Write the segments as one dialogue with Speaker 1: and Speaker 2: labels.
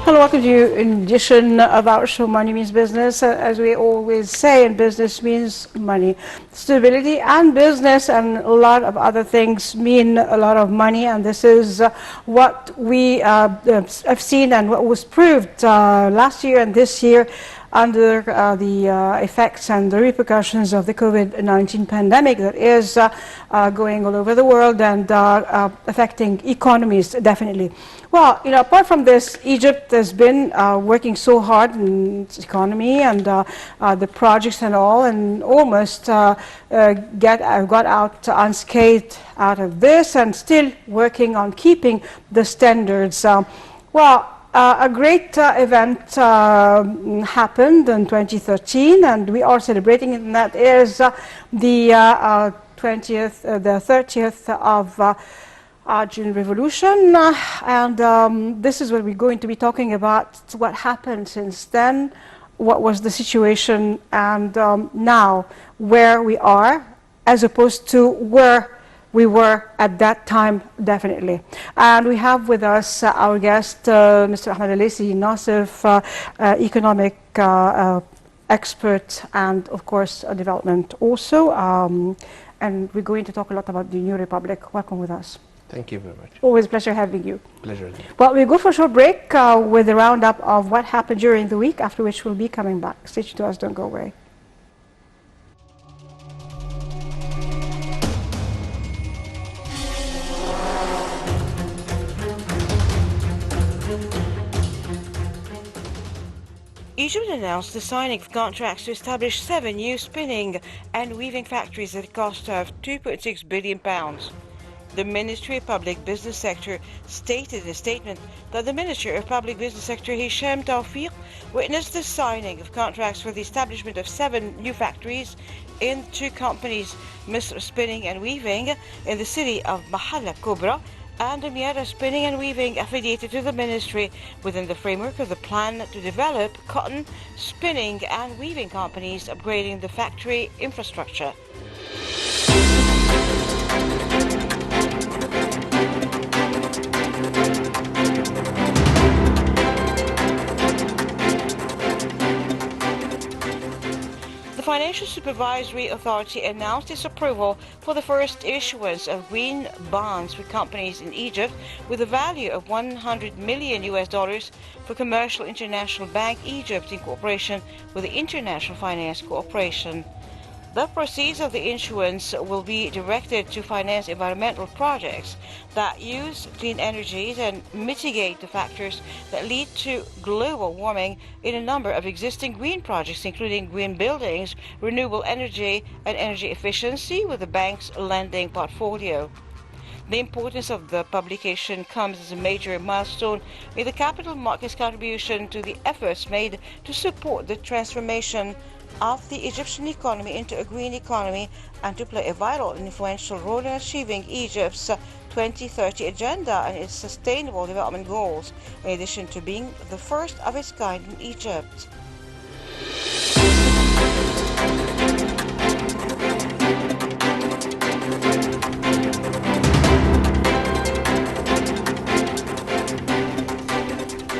Speaker 1: Hello, welcome to an edition of our show, Money Means Business. As we always say, in business means money. Stability and business and a lot of other things mean a lot of money, and this is what we have seen and what was proved last year and this year under the effects and the repercussions of the COVID-19 pandemic that is going all over the world and affecting economies, definitely. Well, apart from this, Egypt has been working so hard in its economy and the projects and all, and almost got out unscathed out of this, and still working on keeping the standards. A great event happened in 2013, and we are celebrating it, and that is the 30th of June Revolution, and this is what we're going to be talking about, what happened since then, what was the situation, and now where we are, as opposed to where we were at that time, definitely. And we have with us our guest, Mr. Ahmed Al-Laisi Nassif, economic expert and, of course, development also. And we're going to talk a lot about the New Republic. Welcome with us.
Speaker 2: Thank you very much.
Speaker 1: Always a pleasure having you.
Speaker 2: Pleasure.
Speaker 1: Well, we'll go for a short break with a roundup of what happened during the week, after which we'll be coming back. Stay tuned to us, don't go away.
Speaker 3: Egypt announced the signing of contracts to establish 7 new spinning and weaving factories at a cost of £2.6 billion. The Ministry of Public Business Sector stated in a statement that the Minister of Public Business Sector Hisham Tawfiq witnessed the signing of contracts for the establishment of 7 new factories in 2 companies, Misr Spinning and Weaving in the city of Mahalla Kubra, and Miara Spinning and Weaving affiliated to the ministry within the framework of the plan to develop cotton, spinning and weaving companies, upgrading the factory infrastructure. The Financial Supervisory Authority announced its approval for the first issuance of green bonds for companies in Egypt with a value of $100 million for Commercial International Bank Egypt in cooperation with the International Finance Corporation. The proceeds of the issuance will be directed to finance environmental projects that use clean energies and mitigate the factors that lead to global warming in a number of existing green projects, including green buildings, renewable energy, and energy efficiency with the bank's lending portfolio. The importance of the publication comes as a major milestone in the capital markets contribution to the efforts made to support the transformation of the Egyptian economy into a green economy and to play a vital and influential role in achieving Egypt's 2030 agenda and its sustainable development goals, in addition to being the first of its kind in Egypt.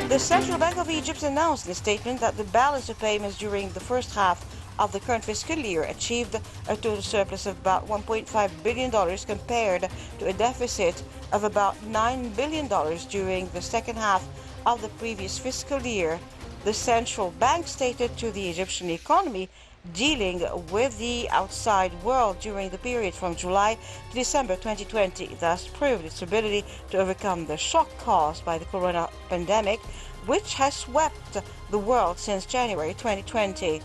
Speaker 3: The Central Bank of Egypt announced in a statement that the balance of payments during the first half of the current fiscal year achieved a total surplus of about $1.5 billion compared to a deficit of about $9 billion during the second half of the previous fiscal year. The central bank stated to the Egyptian economy dealing with the outside world during the period from July to December 2020 thus proved its ability to overcome the shock caused by the corona pandemic, which has swept the world since January 2020.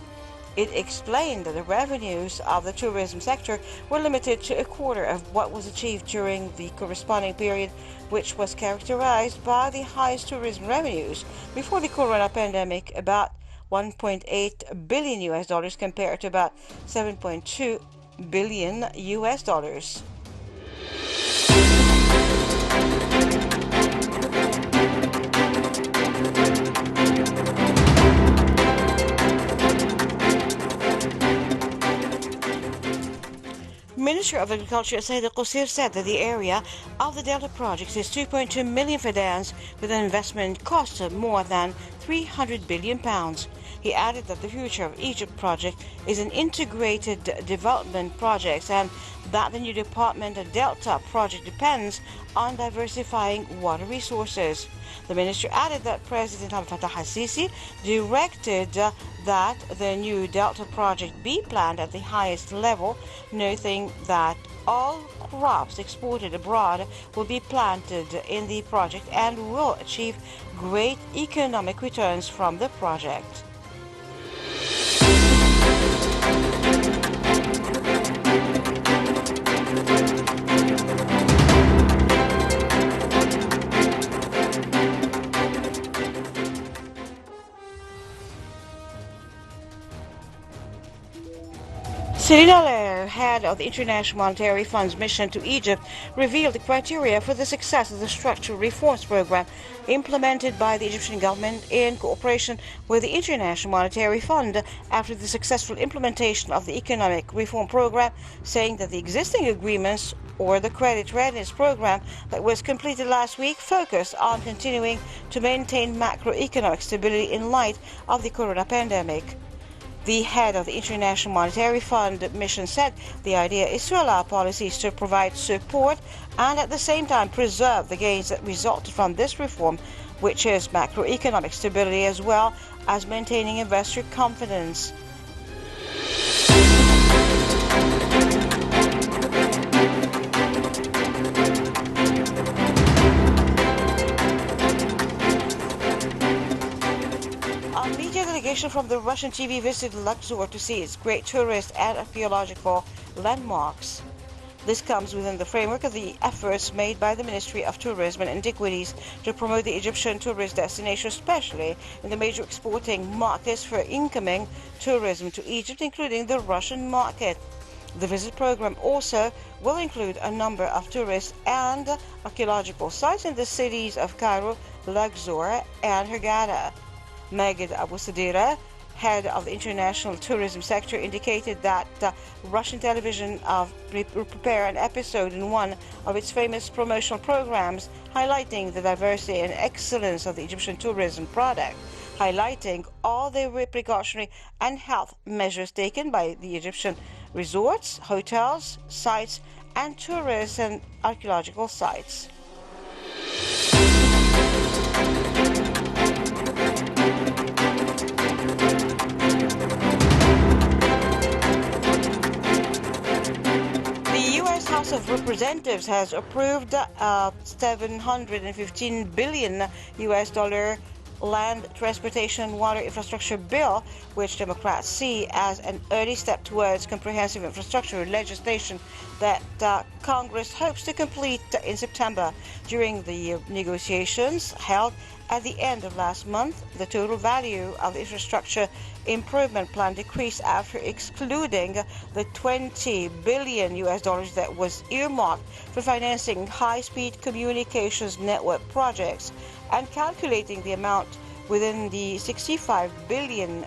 Speaker 3: It explained that the revenues of the tourism sector were limited to a quarter of what was achieved during the corresponding period, which was characterized by the highest tourism revenues before the corona pandemic, about $1.8 billion compared to about $7.2 billion. Minister of Agriculture, Said Al-Qusir, said that the area of the Delta project is 2.2 million fidans with an investment cost of more than £300 billion. He added that the Future of Egypt project is an integrated development project and that the new Department of Delta project depends on diversifying water resources. The minister added that President Abdel Fattah al-Sisi directed that the new Delta project be planned at the highest level, noting that all crops exported abroad will be planted in the project and will achieve great economic returns from the project. Cyril Allaire, head of the International Monetary Fund's mission to Egypt, revealed the criteria for the success of the structural reforms program implemented by the Egyptian government in cooperation with the International Monetary Fund after the successful implementation of the economic reform program, saying that the existing agreements or the credit readiness program that was completed last week focused on continuing to maintain macroeconomic stability in light of the corona pandemic. The head of the International Monetary Fund mission said the idea is to allow policies to provide support and at the same time preserve the gains that resulted from this reform, which is macroeconomic stability as well as maintaining investor confidence. Delegation from the Russian TV visited Luxor to see its great tourist and archaeological landmarks. This comes within the framework of the efforts made by the Ministry of Tourism and Antiquities to promote the Egyptian tourist destination, especially in the major exporting markets for incoming tourism to Egypt, including the Russian market. The visit program also will include a number of tourist and archaeological sites in the cities of Cairo, Luxor, and Hurghada. Maged Abu Sadira, head of the international tourism sector, indicated that Russian television will prepare an episode in one of its famous promotional programs highlighting the diversity and excellence of the Egyptian tourism product, highlighting all the precautionary and health measures taken by the Egyptian resorts, hotels, sites, and tourist and archaeological sites. House of Representatives has approved a $715 billion land transportation and water infrastructure bill, which Democrats see as an early step towards comprehensive infrastructure legislation that Congress hopes to complete in September. During the negotiations held at the end of last month, the total value of the infrastructure improvement plan decreased after excluding the $20 billion that was earmarked for financing high-speed communications network projects and calculating the amount within the $65 billion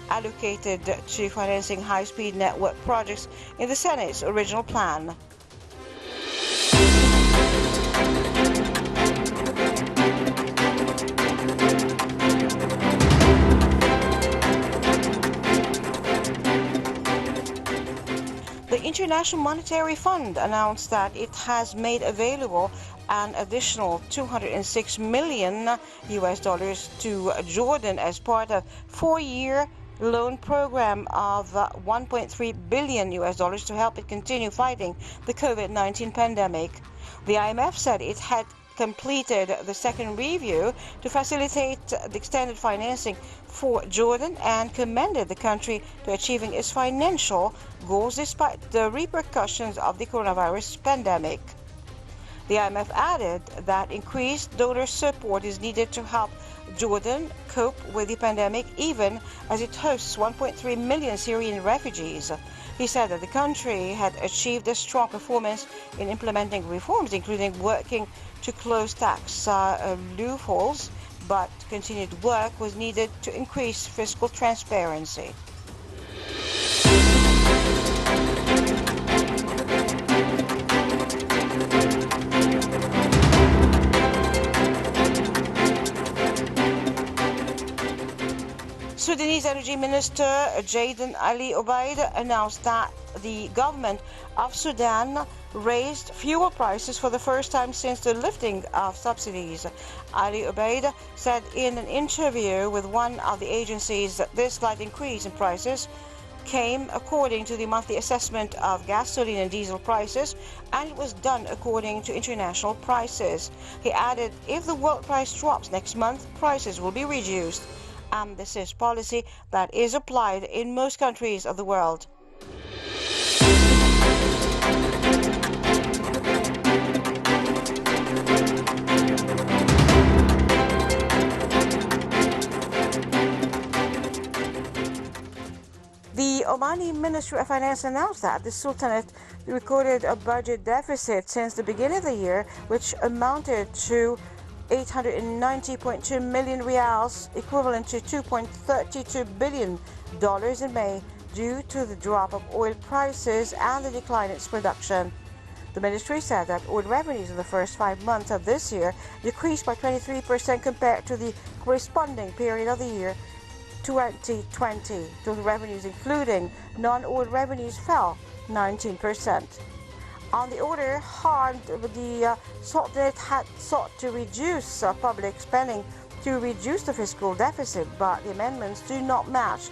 Speaker 3: allocated to financing high-speed network projects in the Senate's original plan. The International Monetary Fund announced that it has made available an additional $206 million to Jordan as part of a 4-year loan program of $1.3 billion to help it continue fighting the COVID-19 pandemic. The IMF said it had completed the second review to facilitate the extended financing for Jordan and commended the country to achieving its financial goals despite the repercussions of the coronavirus pandemic. The IMF added that increased donor support is needed to help Jordan cope with the pandemic even as it hosts 1.3 million Syrian refugees. He said that the country had achieved a strong performance in implementing reforms, including working to close tax loopholes, but continued work was needed to increase fiscal transparency. Sudanese Energy Minister Jayden Ali Obaid announced that the government of Sudan raised fuel prices for the first time since the lifting of subsidies. Ali Obaid said in an interview with one of the agencies that this slight increase in prices came according to the monthly assessment of gasoline and diesel prices, and it was done according to international prices. He added, if the world price drops next month, prices will be reduced. And this is policy that is applied in most countries of the world. The Omani Ministry of Finance announced that the Sultanate recorded a budget deficit since the beginning of the year, which amounted to 890.2 million rials, equivalent to $2.32 billion in May, due to the drop of oil prices and the decline in its production. The ministry said that oil revenues in the first 5 months of this year decreased by 23% compared to the corresponding period of the year 2020. Total revenues, including non-oil revenues, fell 19%. On the other hand, the Sultanate had sought to reduce public spending to reduce the fiscal deficit, but the amendments do not match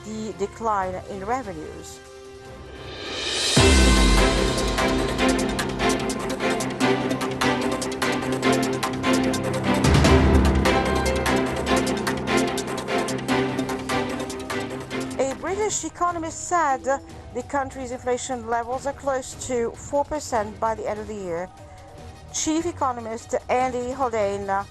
Speaker 3: the decline in revenues. A British economist said the country's inflation levels are close to 4% by the end of the year. Chief economist Andy Haldane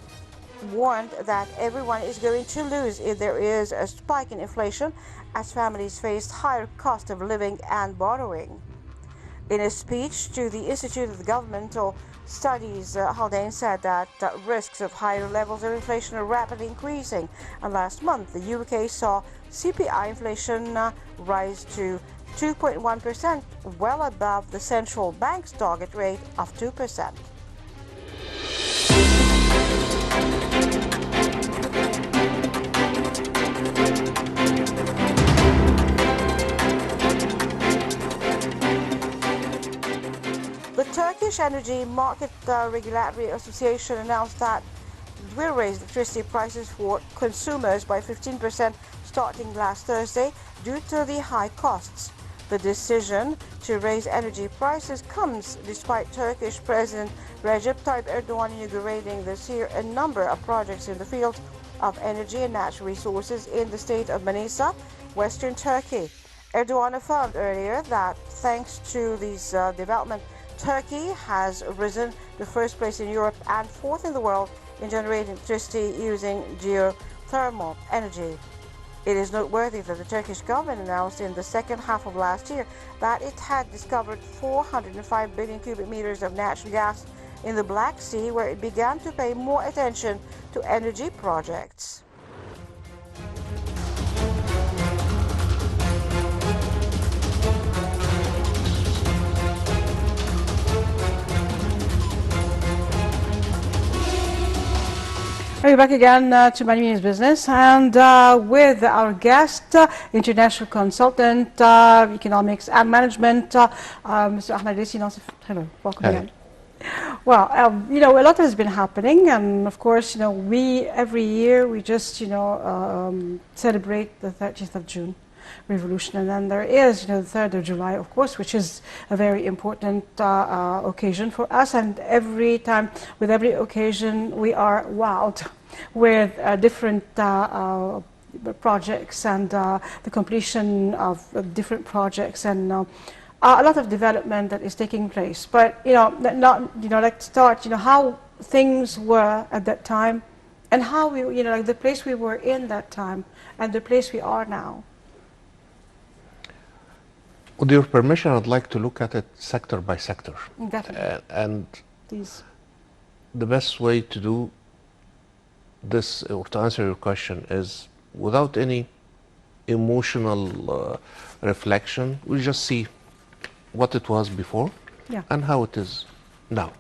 Speaker 3: warned that everyone is going to lose if there is a spike in inflation as families face higher cost of living and borrowing. In a speech to the Institute of Governmental Studies, Haldane said that risks of higher levels of inflation are rapidly increasing, and last month the UK saw CPI inflation rise to 2.1%, well above the central bank's target rate of 2%. The Turkish Energy Market Regulatory Association announced that it will raise electricity prices for consumers by 15% starting last Thursday due to the high costs. The decision to raise energy prices comes despite Turkish President Recep Tayyip Erdogan inaugurating this year a number of projects in the field of energy and natural resources in the state of Manisa, western Turkey. Erdogan affirmed earlier that thanks to these developments, Turkey has risen to first place in Europe and fourth in the world in generating electricity using geothermal energy. It is noteworthy that the Turkish government announced in the second half of last year that it had discovered 405 billion cubic meters of natural gas in the Black Sea, where it began to pay more attention to energy projects.
Speaker 1: We're back again to Money Means Business, and with our guest, international consultant, economics and management, Mr. Ahmed Rissi Nassif. Hello, welcome again. Well, you know, a lot has been happening, and of course, you know, every year we just, you know, celebrate the 30th of June revolution, and then there is, you know, the 3rd of July, of course, which is a very important occasion for us, and every time, with every occasion, we are wowed with different projects and the completion of different projects and a lot of development that is taking place. But, you know, let's start, you know, how things were at that time and how we, you know, like the place we were in that time and the place we are now.
Speaker 2: With your permission, I'd like to look at it sector by sector.
Speaker 1: Definitely.
Speaker 2: And
Speaker 1: Please.
Speaker 2: the best way to do this, or to answer your question, is without any emotional reflection. We just see what it was before and how it is now.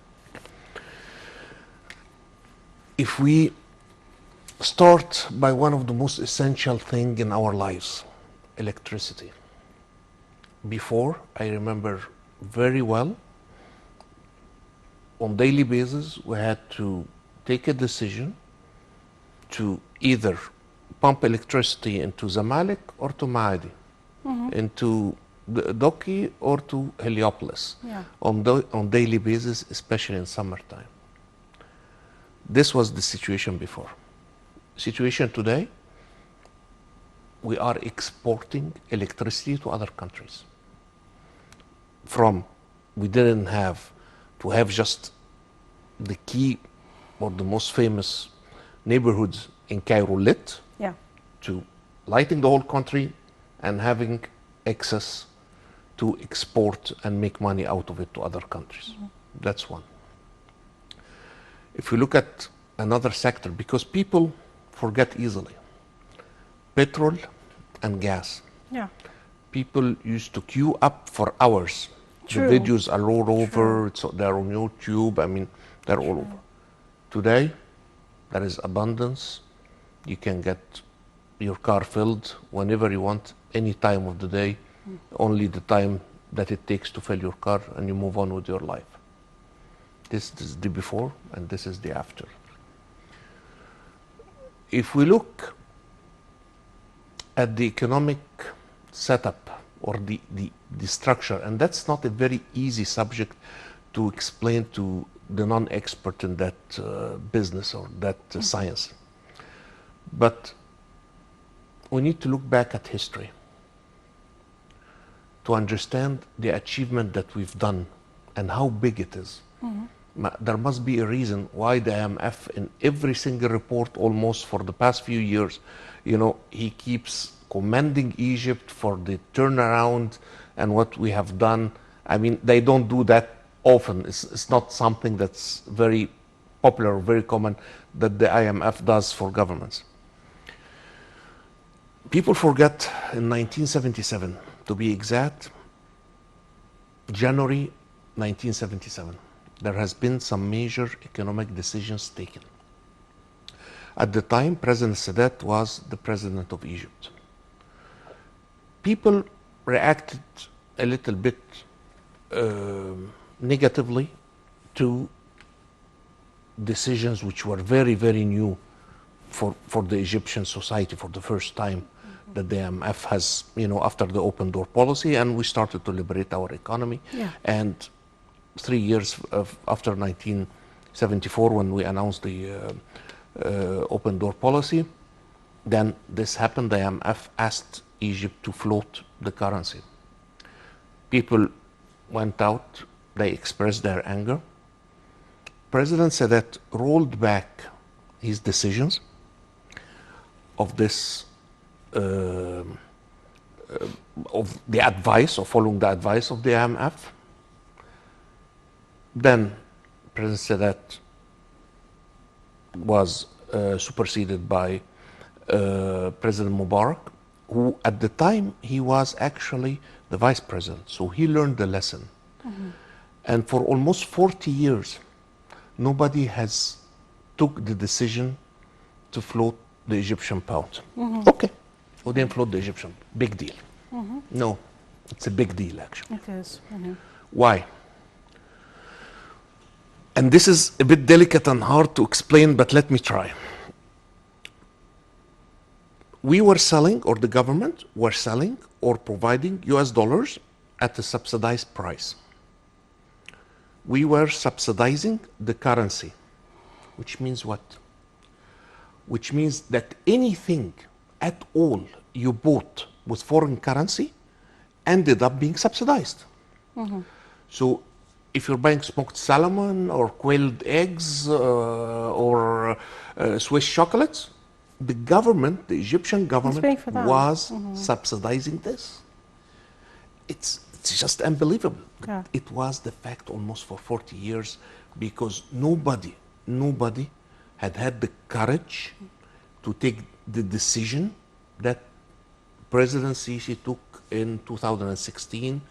Speaker 2: If we start by one of the most essential thing in our lives, electricity. Before, I remember very well, on daily basis, we had to take a decision to either pump electricity into Zamalek or to Maadi, into Doki or to Heliopolis,
Speaker 1: Yeah.
Speaker 2: on daily basis, especially in summertime. This was the situation before. Situation today, we are exporting electricity to other countries. We didn't have to have just the key or the most famous neighborhoods in Cairo lit,
Speaker 1: Yeah.
Speaker 2: to lighting the whole country and having access to export and make money out of it to other countries. That's one. If we look at another sector, because people forget easily, petrol and gas.
Speaker 1: Yeah.
Speaker 2: People used to queue up for hours.
Speaker 1: True.
Speaker 2: The videos are all over, they're on YouTube, I mean, they're all over. Today, there is abundance. You can get your car filled whenever you want, any time of the day, only the time that it takes to fill your car, and you move on with your life. This is the before, and this is the after. If we look at the economic setup or the structure, and that's not a very easy subject to explain to the non-expert in that business or that science. But we need to look back at history to understand the achievement that we've done and how big it is. There must be a reason why the IMF, in every single report almost for the past few years, he keeps commending Egypt for the turnaround and what we have done. I mean, they don't do that often. It's not something that's very popular, very common that the IMF does for governments. People forget in 1977, to be exact, January 1977, there has been some major economic decisions taken. At the time, President Sadat was the president of Egypt. People reacted a little bit negatively to decisions which were very, very new for the Egyptian society for the first time, that the IMF has, after the open door policy, and we started to liberate our economy.
Speaker 1: Yeah.
Speaker 2: And 3 years after 1974, when we announced the open door policy, then this happened. The IMF asked Egypt to float the currency. People went out, they expressed their anger. President Sadat rolled back his decisions of this, of the advice, of following the advice of the IMF. Then President Sadat was superseded by President Mubarak, who at the time he was actually the vice president. So he learned the lesson. And for almost 40 years, nobody has took the decision to float the Egyptian pound. Okay, we didn't float the Egyptian, big deal. No, it's a big deal actually.
Speaker 1: It is.
Speaker 2: Why? And this is a bit delicate and hard to explain, but let me try. We were selling, or the government were selling or providing US dollars at a subsidized price. We were subsidizing the currency, which means what? Which means that anything at all you bought with foreign currency ended up being subsidized. So if you're buying smoked salmon or quailed eggs or Swiss chocolates, the government, the Egyptian government,
Speaker 1: paying for that.
Speaker 2: was subsidizing this. It's just unbelievable.
Speaker 1: Yeah.
Speaker 2: It was the fact almost for 40 years, because nobody had the courage to take the decision that President Sisi took in 2016,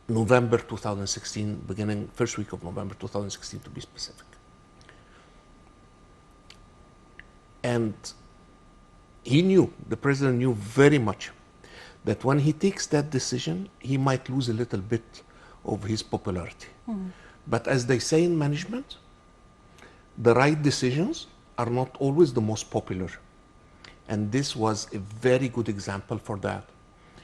Speaker 2: November 2016, beginning first week of November 2016 to be specific. And he knew, the president knew very much, that when he takes that decision, he might lose a little bit of his popularity. But as they say in management, the right decisions are not always the most popular. And this was a very good example for that.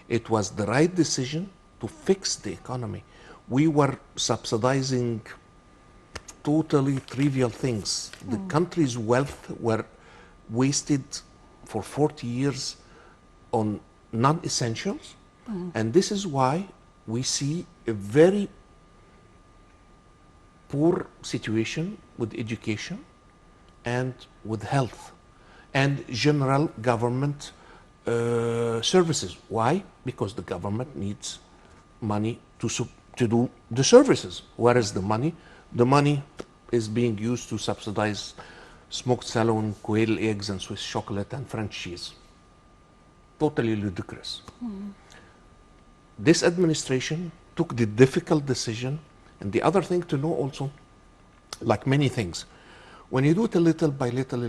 Speaker 2: It was the right decision to fix the economy. We were subsidizing totally trivial things. The country's wealth were wasted for 40 years on non-essentials. And this is why we see a very poor situation with education and with health and general government services. Why? Because the government needs money to do the services. Where is the money? The money is being used to subsidize smoked salmon, quail eggs, and Swiss chocolate and French cheese. Totally ludicrous. This administration took the difficult decision. And the other thing to know also, like many things, when you do it a little by little,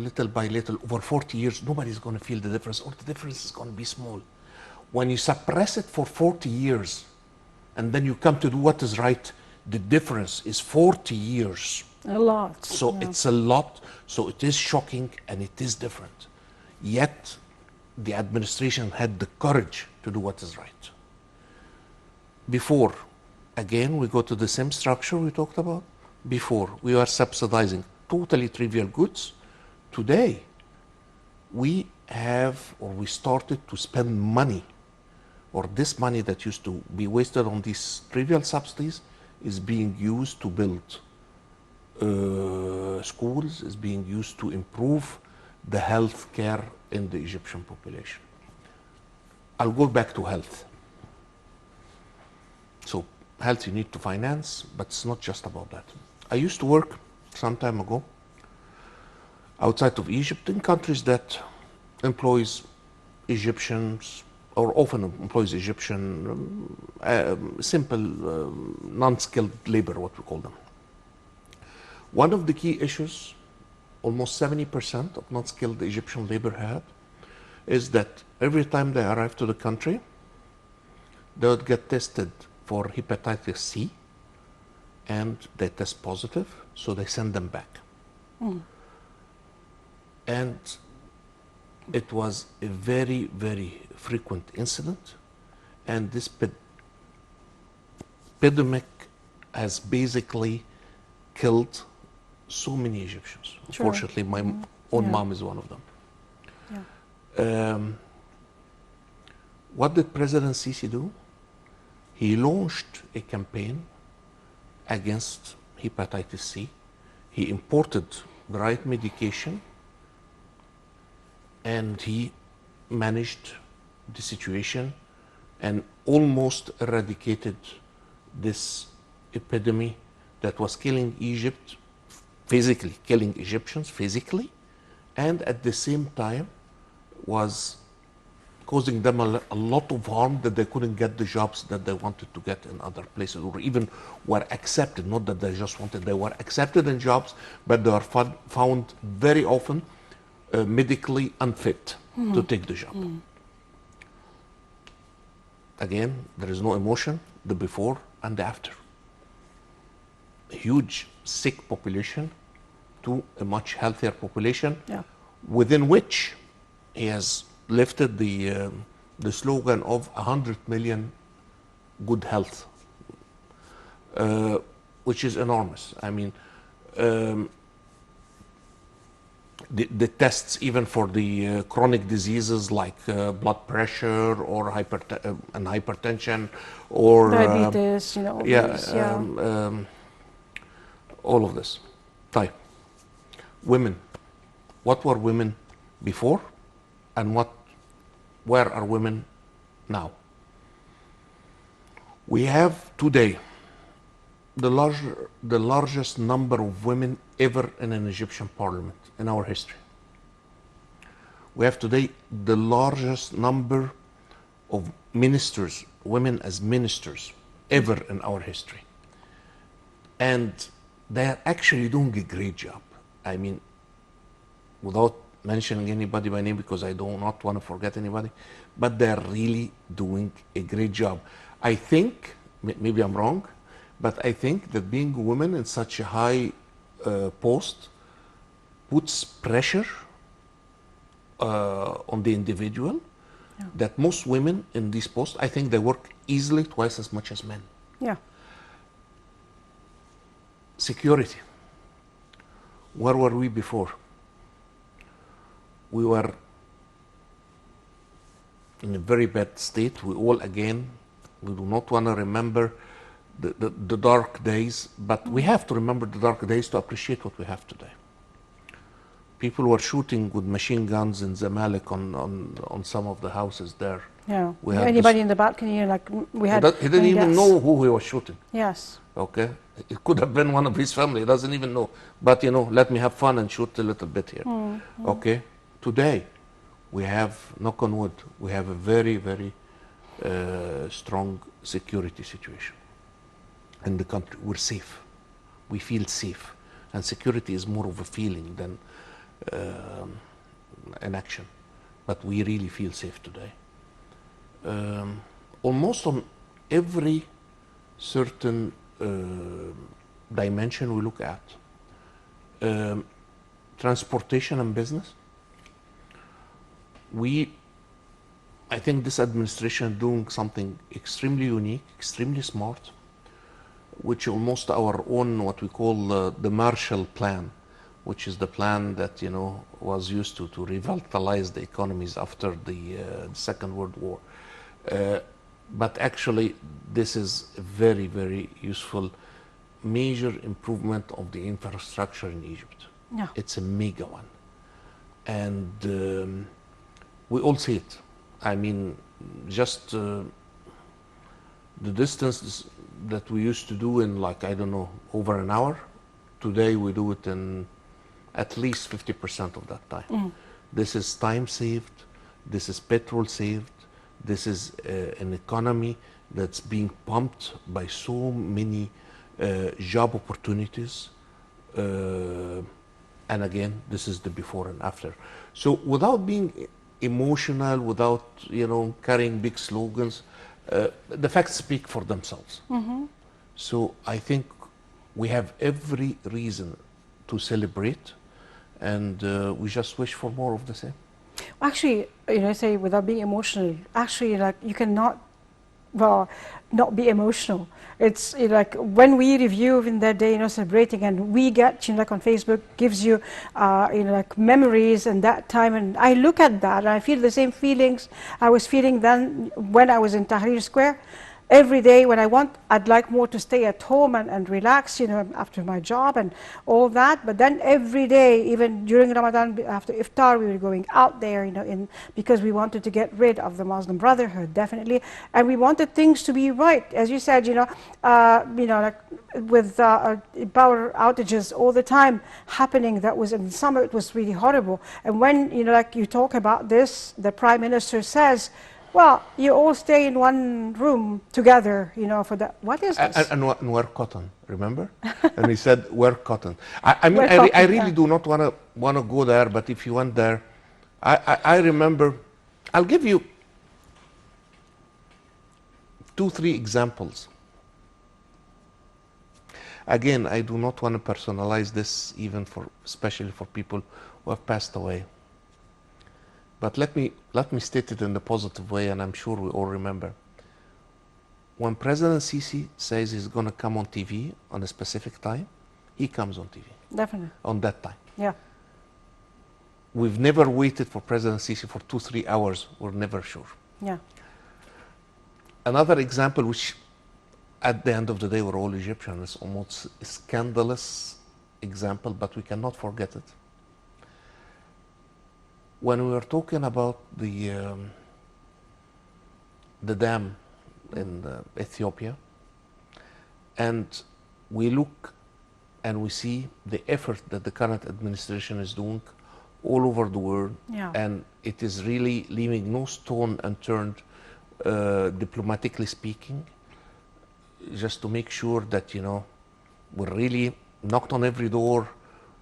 Speaker 2: over 40 years, nobody's going to feel the difference, or the difference is going to be small. When you suppress it for 40 years, and then you come to do what is right, the difference is 40 years.
Speaker 1: A lot.
Speaker 2: So it's a lot, so it is shocking and it is different. Yet, the administration had the courage to do what is right. Before, again, we go to the same structure we talked about. Before, we were subsidizing totally trivial goods. Today, we have, or we started to spend money, or this money that used to be wasted on these trivial subsidies is being used to build schools, is being used to improve the health care in the Egyptian population. I'll go back to health. So health you need to finance, but it's not just about that. I used to work some time ago outside of Egypt in countries that employs Egyptians, or often employs Egyptian, simple, non-skilled labor, what we call them. One of the key issues, almost 70% of non-skilled Egyptian labor have, is that every time they arrive to the country, they would get tested for hepatitis C, and they test positive, so they send them back. And it was a very, very frequent incident, and this epidemic has basically killed so many Egyptians.
Speaker 1: Sure.
Speaker 2: Unfortunately, my own mom is one of them. What did President Sisi do? He launched a campaign against hepatitis C. He imported the right medication, and he managed the situation and almost eradicated this epidemic that was killing Egypt, physically killing Egyptians physically, and at the same time was causing them a lot of harm, that they couldn't get the jobs that they wanted to get in other places, or even were accepted, not that they just wanted, they were accepted in jobs, but they are found very often medically unfit to take the job. Again, there is no emotion, the before and the after. A huge sick population to a much healthier population, within which he has lifted the slogan of 100 million good health, which is enormous. I mean, the tests even for the chronic diseases like blood pressure or hypertension or
Speaker 1: diabetes,
Speaker 2: all of this. Type. Women. What were women before, and where are women now? We have today the largest number of women ever in an Egyptian parliament in our history. We have today the largest number of ministers, women as ministers, ever in our history. And they are actually doing a great job. I mean, without mentioning anybody by name because I do not want to forget anybody, but they're really doing a great job. I think, maybe I'm wrong, but I think that being a woman in such a high post puts pressure on the individual, that most women in these posts, I think they work easily twice as much as men.
Speaker 1: Yeah.
Speaker 2: Security. Where were we before? We were in a very bad state. We all, again, we do not want to remember the dark days, but we have to remember the dark days to appreciate what we have today. People were shooting with machine guns in Zamalek on some of the houses there.
Speaker 1: Yeah.
Speaker 2: We had
Speaker 1: Anybody
Speaker 2: this-
Speaker 1: in the balcony, like we
Speaker 2: He
Speaker 1: had.
Speaker 2: he didn't even
Speaker 1: gas.
Speaker 2: know who he was shooting.
Speaker 1: Yes.
Speaker 2: Okay, it could have been one of his family. He doesn't even know. But let me have fun and shoot a little bit here. Okay, today we have, knock on wood, we have a very, very strong security situation in the country. We're safe. We feel safe, and security is more of a feeling than an action. But we really feel safe today. Almost on every certain dimension we look at, transportation and business, I think this administration is doing something extremely unique, extremely smart, which almost our own, what we call the Marshall Plan, which is the plan that was used to revitalize the economies after the Second World War. But actually, this is a very, very useful major improvement of the infrastructure in Egypt.
Speaker 1: Yeah.
Speaker 2: It's a mega one. And we all see it. I mean, just the distance that we used to do in, like, I don't know, over an hour, today we do it in at least 50% of that time. This is time saved, this is petrol saved, this is an economy that's being pumped by so many job opportunities. And again, this is the before and after. So without being emotional, without carrying big slogans, the facts speak for themselves. So I think we have every reason to celebrate, and we just wish for more of the same.
Speaker 1: Actually, say without being emotional, actually, like you cannot, not be emotional. It's like when we review in that day, celebrating, and we get, like on Facebook, gives you, like memories and that time, and I look at that and I feel the same feelings I was feeling then when I was in Tahrir Square. Every day when I'd like more to stay at home and relax, after my job and all that. But then every day, even during Ramadan, after iftar, we were going out there, because we wanted to get rid of the Muslim Brotherhood, definitely, and we wanted things to be right, as you said, like with power outages all the time happening. That was in summer; it was really horrible. And when like you talk about this, the Prime Minister says, well, you all stay in one room together, for that. What is this?
Speaker 2: And wear cotton, remember? And he said, wear cotton. I mean,
Speaker 1: Wear
Speaker 2: I
Speaker 1: cotton,
Speaker 2: really
Speaker 1: yeah.
Speaker 2: do not want to go there, but if you went there, I remember, I'll give you 2-3 examples. Again, I do not want to personalize this, especially for people who have passed away. But let me state it in the positive way, and I'm sure we all remember. When President Sisi says he's going to come on TV on a specific time, he comes on TV
Speaker 1: Definitely.
Speaker 2: on that time.
Speaker 1: Yeah.
Speaker 2: We've never waited for President Sisi for 2-3 hours. We're never sure.
Speaker 1: Yeah.
Speaker 2: Another example, which at the end of the day we're all Egyptians, it's almost a scandalous example, but we cannot forget it. When we were talking about the dam in Ethiopia, and we look and we see the effort that the current administration is doing all over the world,
Speaker 1: Yeah.
Speaker 2: and it is really leaving no stone unturned, diplomatically speaking, just to make sure that we really knocked on every door,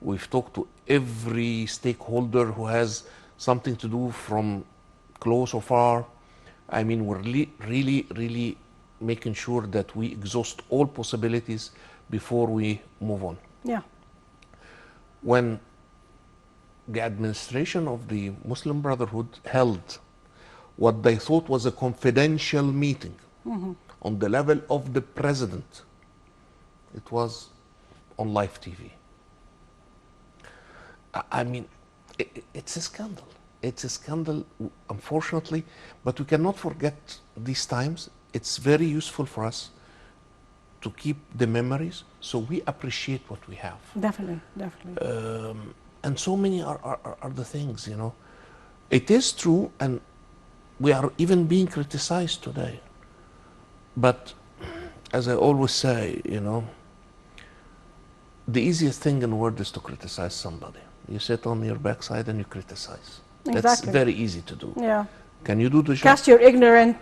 Speaker 2: We've talked to every stakeholder who has something to do from close or far. I mean, we're really making sure that we exhaust all possibilities before we move on.
Speaker 1: Yeah.
Speaker 2: When the administration of the Muslim Brotherhood held what they thought was a confidential meeting on the level of the president, it was on live TV. I mean, it's a scandal. It's a scandal, unfortunately, but we cannot forget these times. It's very useful for us to keep the memories, so we appreciate what we have.
Speaker 1: Definitely, definitely.
Speaker 2: And so many are the things, you know. It is true, and we are even being criticized today. But as I always say, you know, the easiest thing in the world is to criticize somebody. You sit on your backside and you criticize. That's
Speaker 1: Exactly.
Speaker 2: very easy to do.
Speaker 1: Yeah.
Speaker 2: Can you do the job?
Speaker 1: Cast your ignorant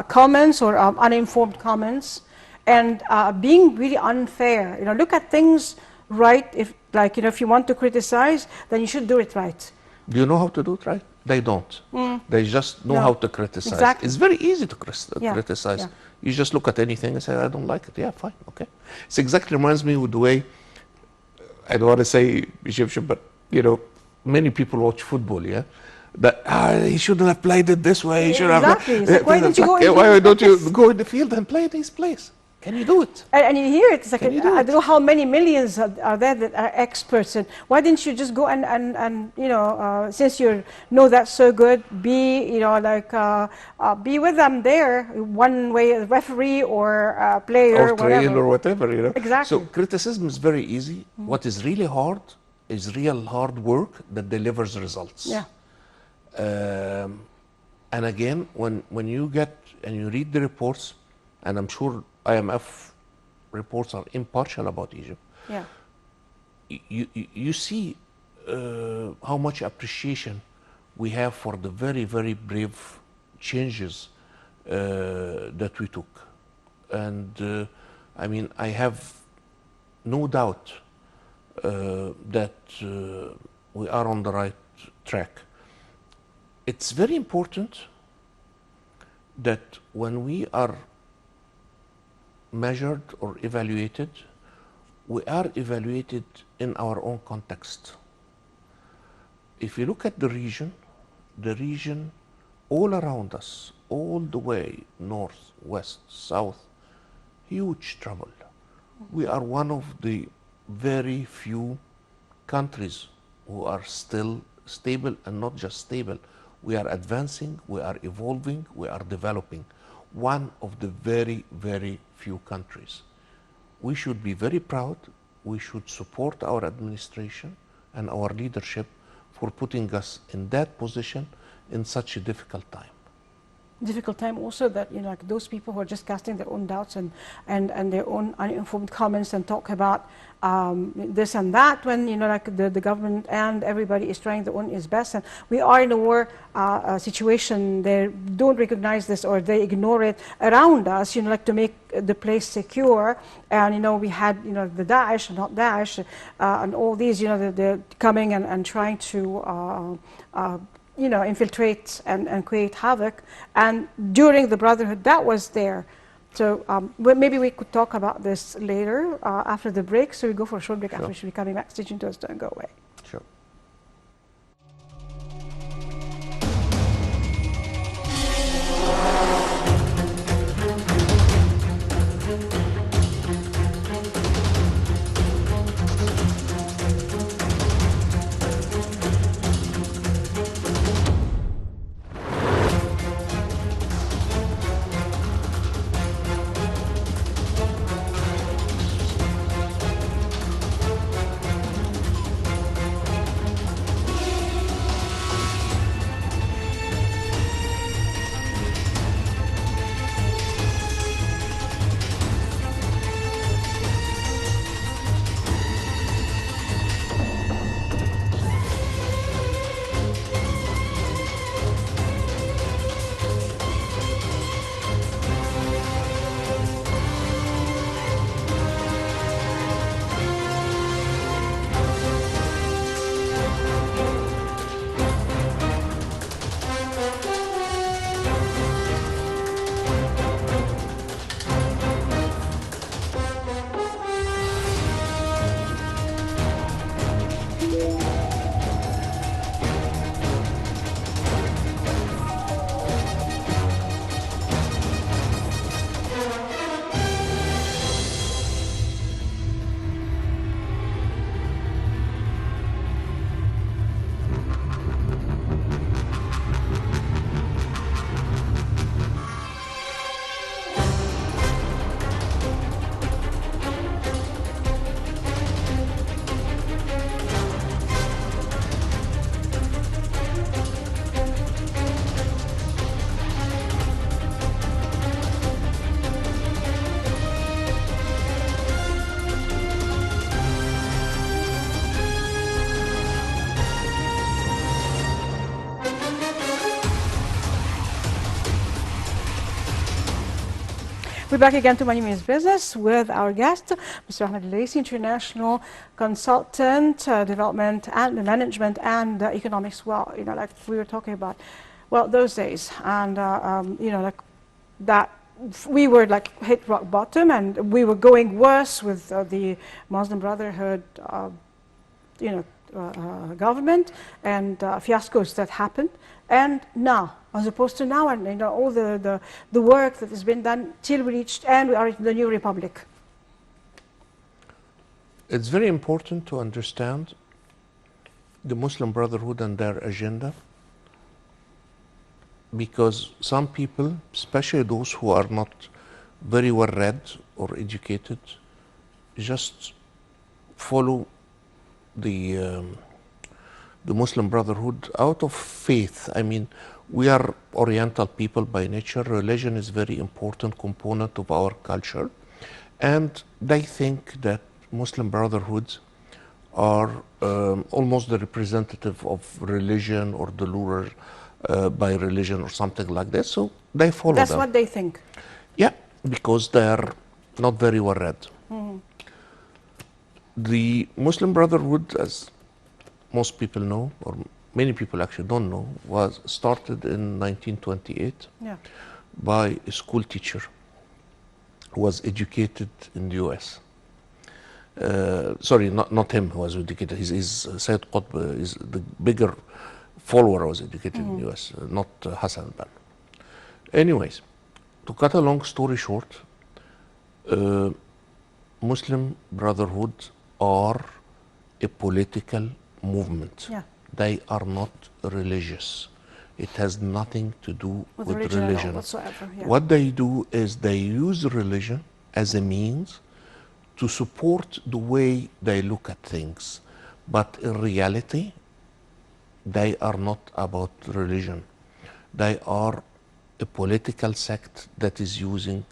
Speaker 1: comments or uninformed comments, and being really unfair. You know, look at things right. If like, you know, if you want to criticize, then you should do it right.
Speaker 2: Do you know how to do it right? They don't. They just know
Speaker 1: No.
Speaker 2: how to criticize.
Speaker 1: Exactly.
Speaker 2: It's very easy to
Speaker 1: Yeah,
Speaker 2: criticize.
Speaker 1: yeah.
Speaker 2: You just look at anything and say, I don't like it. Yeah, fine, okay. It exactly reminds me with the way, I don't want to say Egyptian, but, you know, many people watch football, yeah? That he shouldn't have played it this way. He should
Speaker 1: Exactly.
Speaker 2: have.
Speaker 1: It's like, why don't you go in
Speaker 2: Why
Speaker 1: the
Speaker 2: don't you
Speaker 1: practice?
Speaker 2: go in the field and play this place? Can you do it?
Speaker 1: And you hear it, it's like,
Speaker 2: Can you do
Speaker 1: I
Speaker 2: it?
Speaker 1: don't know how many millions are there that are experts, and why didn't you just go and you know, since you know that so good, be, you know, like, be with them there, one way, a referee or a player,
Speaker 2: Or train
Speaker 1: whatever.
Speaker 2: or whatever, you know.
Speaker 1: Exactly.
Speaker 2: So criticism is very easy. What is really hard is real hard work that delivers results.
Speaker 1: Yeah.
Speaker 2: And again, when you get and you read the reports, and I'm sure IMF reports are impartial about Egypt,
Speaker 1: Yeah.
Speaker 2: you see how much appreciation we have for the very brave changes that we took. And I mean, I have no doubt that we are on the right track. It's very important that when we are measured or evaluated, we are evaluated in our own context. If you look at the region all around us, all the way north, west, south, huge trouble. We are one of the very few countries who are still stable, and not just stable. We are advancing, we are evolving, we are developing. One of the very few countries. We should be very proud. We should support our administration and our leadership for putting us in that position in such a difficult time.
Speaker 1: Difficult time also that, you know, like those people who are just casting their own doubts and their own uninformed comments and talk about this and that, when, you know, like the government and everybody is trying their own is best, and we are in a war situation. They don't recognize this, or they ignore it around us, you know, like to make the place secure. And, you know, we had, you know, the Daesh, not Daesh, and all these, you know, they're coming and trying to you know, infiltrate and create havoc. And during the Brotherhood, that was there. So maybe we could talk about this later after the break. So we go for a short break. After we should be coming back. Stay tuned to us, don't go away.
Speaker 2: Sure.
Speaker 1: We're back again to Money Means Business with our guest, Mr. Ahmed Laisi, international consultant, development and management and economics. Well, like we were talking about, well, those days, and like that we were like hit rock bottom, and we were going worse with the Muslim Brotherhood, government and fiascos that happened. And now, as opposed to now, and all the work that has been done till we reached, and we are in the new republic.
Speaker 2: It's very important to understand the Muslim Brotherhood and their agenda, because some people, especially those who are not very well read or educated, just follow the Muslim Brotherhood out of faith. I mean, we are Oriental people by nature. Religion is a very important component of our culture. And they think that Muslim Brotherhoods are almost the representative of religion or the ruler by religion or something like that. So they follow
Speaker 1: That's
Speaker 2: them.
Speaker 1: what they think.
Speaker 2: Yeah, because they are not very well read. The Muslim Brotherhood, as most people know, or many people actually don't know, was started in 1928
Speaker 1: Yeah.
Speaker 2: by a school teacher who was educated in the US. Sorry, not him who was educated. His Sayyid Qutb is the bigger follower was educated in the US, not Hassan al-Banna. Anyways, to cut a long story short, Muslim Brotherhood are a political movement.
Speaker 1: Yeah.
Speaker 2: They are not religious. It has nothing to do
Speaker 1: With
Speaker 2: with
Speaker 1: religion at all
Speaker 2: religion.
Speaker 1: whatsoever. Yeah.
Speaker 2: What they do is they use religion as a means to support the way they look at things. But in reality, they are not about religion. They are a political sect that is using,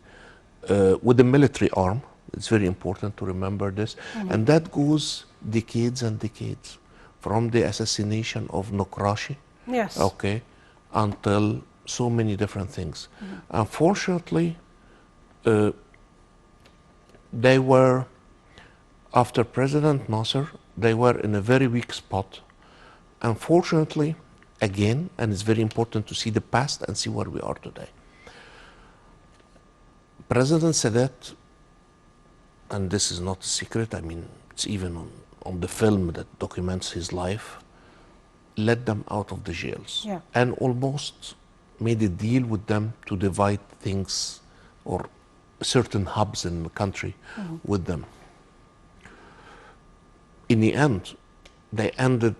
Speaker 2: with a military arm. It's very important to remember this. And that goes decades and decades, from the assassination of Nokrashi,
Speaker 1: Yes.
Speaker 2: okay, until so many different things. Unfortunately, they were, after President Nasser, they were in a very weak spot. Unfortunately, again, and it's very important to see the past and see where we are today. President Sadat, and this is not a secret, I mean, it's even on the film that documents his life, let them out of the jails.
Speaker 1: Yeah.
Speaker 2: And almost made a deal with them to divide things or certain hubs in the country with them. In the end, they ended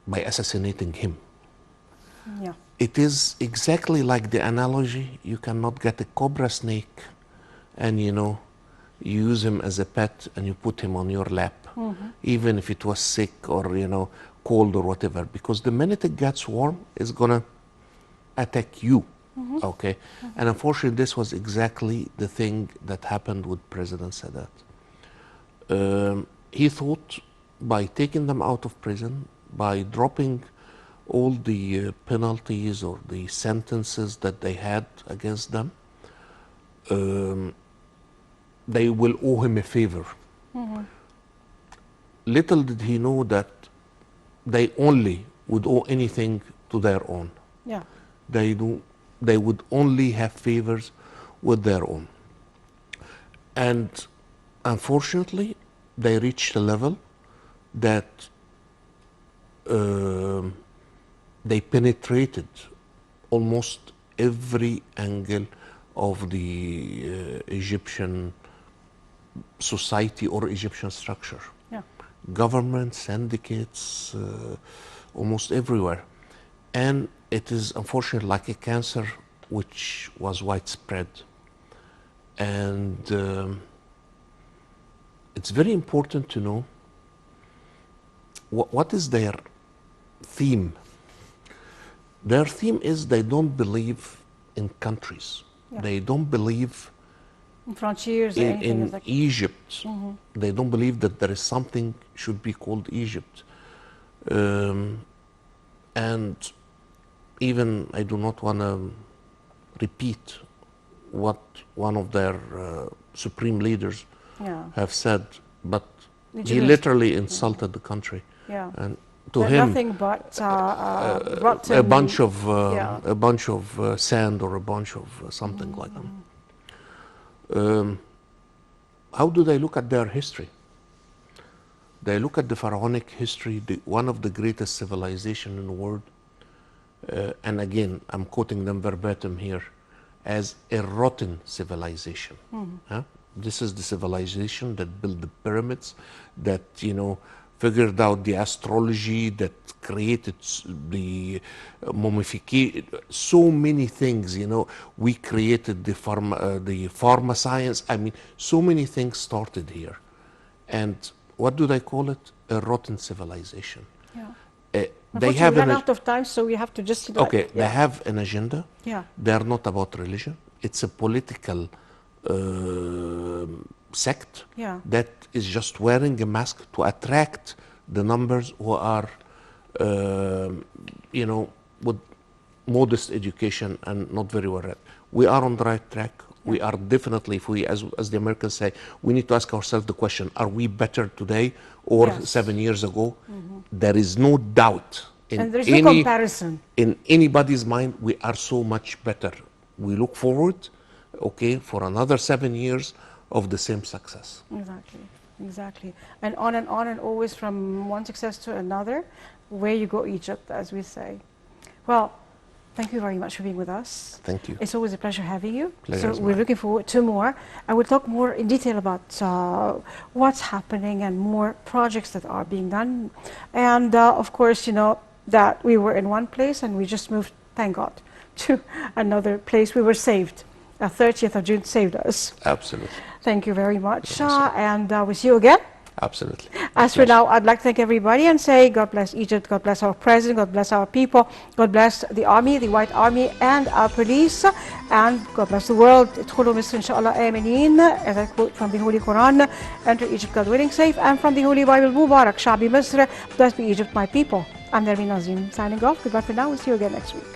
Speaker 2: by assassinating him.
Speaker 1: Yeah.
Speaker 2: It is exactly like the analogy, you cannot get a cobra snake and you use him as a pet and you put him on your lap, even if it was sick or cold or whatever, because the minute it gets warm, it's gonna attack you. Okay, and unfortunately, this was exactly the thing that happened with President Sadat. He thought by taking them out of prison, by dropping all the penalties or the sentences that they had against them, they will owe him a favor. Little did he know that they only would owe anything to their own.
Speaker 1: Yeah.
Speaker 2: They would only have favors with their own. And unfortunately, they reached a level that they penetrated almost every angle of the Egyptian society or Egyptian structure.
Speaker 1: Yeah.
Speaker 2: Government, syndicates, almost everywhere. And it is unfortunately like a cancer which was widespread. And it's very important to know what is their theme. Their theme is they don't believe in countries.
Speaker 1: Yeah.
Speaker 2: They don't believe
Speaker 1: Frontiers or anything
Speaker 2: in
Speaker 1: like
Speaker 2: Egypt. They don't believe that there is something should be called Egypt. And even I do not want to repeat what one of their supreme leaders
Speaker 1: Yeah.
Speaker 2: have said, but he
Speaker 1: Legitimacy.
Speaker 2: literally insulted the country.
Speaker 1: Yeah.
Speaker 2: And to
Speaker 1: They're
Speaker 2: him,
Speaker 1: nothing but rotten.
Speaker 2: a bunch of
Speaker 1: Yeah.
Speaker 2: a bunch of sand or a bunch of something like that. How do they look at their history? They look at the pharaonic history, one of the greatest civilization in the world, and again, I'm quoting them verbatim here, as a rotten civilization. Huh? This is the civilization that built the pyramids, that, you know, figured out the astrology, that created the mummification, so many things, you know. We created the pharma science. I mean, so many things started here. And what do they call it? A rotten civilization.
Speaker 1: Yeah.
Speaker 2: They
Speaker 1: Unfortunately,
Speaker 2: have
Speaker 1: we ran
Speaker 2: an
Speaker 1: out of time, so we have to just...
Speaker 2: okay.
Speaker 1: Yeah.
Speaker 2: They have an agenda.
Speaker 1: Yeah.
Speaker 2: They are not about religion. It's a political sect
Speaker 1: Yeah.
Speaker 2: that is just wearing a mask to attract the numbers who are, you know, with modest education and not very well read. We are on the right track. We are definitely, if we, as the Americans say, we need to ask ourselves the question: are we better today or
Speaker 1: Yes.
Speaker 2: 7 years ago? There is no doubt
Speaker 1: And there is no comparison.
Speaker 2: in anybody's mind. We are so much better. We look forward, okay, for another 7 years of the same success.
Speaker 1: Exactly, exactly. And on, always from one success to another. Where you go, Egypt, as we say. Well, thank you very much for being with us.
Speaker 2: Thank you.
Speaker 1: It's always a pleasure having you.
Speaker 2: Pleasure is
Speaker 1: So we're
Speaker 2: mine.
Speaker 1: looking forward to more. And we'll talk more in detail about what's happening and more projects that are being done. And of course, you know, that we were in one place and we just moved, thank God, to another place. We were saved. 30th of June saved us.
Speaker 2: Absolutely.
Speaker 1: Thank you very much. And we'll see you again.
Speaker 2: Absolutely.
Speaker 1: As for now, I'd like to thank everybody and say God bless Egypt, God bless our president, God bless our people, God bless the army, the White Army, and our police, and God bless the world. ادخلوا مصر إن شاء الله آمنين. As I quote from the Holy Quran, enter Egypt, God willing, safe, and from the Holy Bible, Mubarak, شعبي مصر, blessed be Egypt, my people. I'm Nermin Nazim, signing off. Goodbye for now. We'll see you again next week.